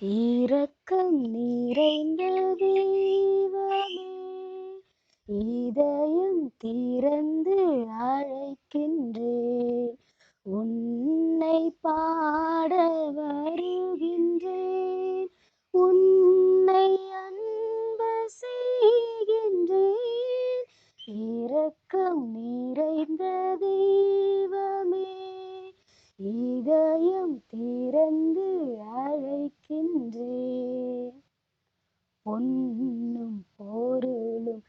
இரக்கம் நிறைந்த தெய்வமே, இதயம் திறந்து அழைக்கின்றேன். உன்னை பாட வருகின்றேன். உன்னை அன்பு செய்கின்றேன். இரக்கம் நிறைந்த தெய்வமே, இதயம் திறந்து அழைக்கின்றேன். பொன்னும் பொருளும்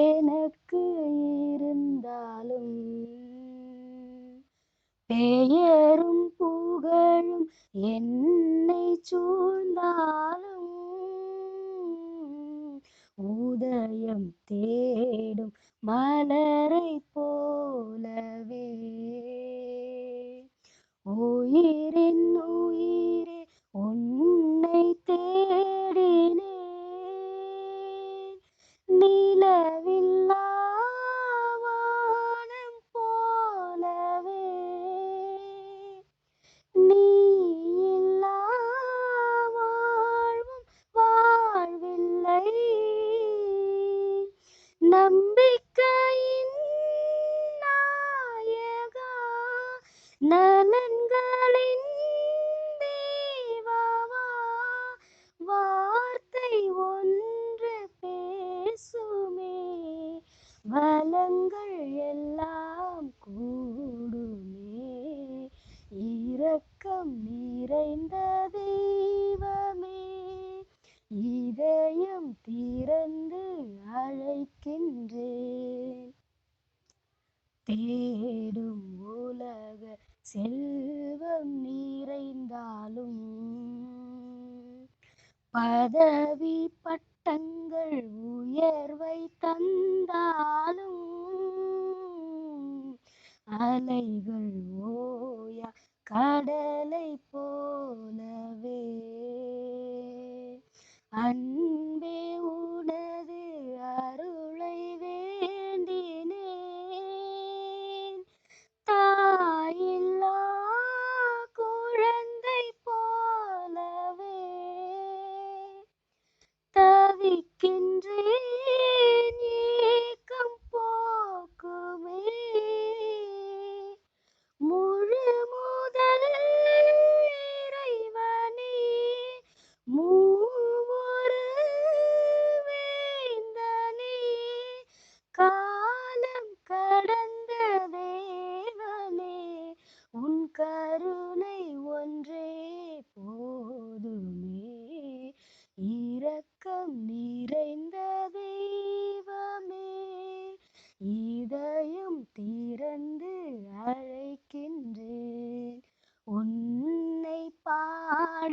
எனக்கு இருந்தாலும், பெயரும் புகழும் என்னை சூழ்ந்தாலும், உதயம் தேடும் மலரை போலவே உயிரின் உயிரே உன்னை தேடினேன். நிலவில்லா வானம் போலவே, நீ இல்லா வாழ்வும் வாழ்வில்லை. நம்பிக்கையின் நாயகா, நலன்களின் தேவா, வார்த்தை ஒன்று பேசுமே, வளங்கள் எல்லாம் கூடுமே. இரக்கம் நிறைந்த தெய்வமே, இதயம் திறந்து அழைக்கின்றேன். தேடும் உலக செல்வம் நிறைந்தாலும், பதவி பட்டங்கள் உயர்வை தந்தாலும், அலைகள் ஓயா கடலை போலவே, அன்பே உனது அருளை வேண்டினேன். தாயில்லா குழந்தை போலவே தவிக்கின்றேன், ஏக்கம் போக்குமே. முழு முதல் இறைவனே, மூவொரு வேந்தனே, காலம் கடந்த தேவனே, உன் கருணை ஒன்றே போதுமே. இரக்கம் நிறைந்த தெய்வமே, இதயம் திறந்து அழைக்கின்றேன். உன்னை பாட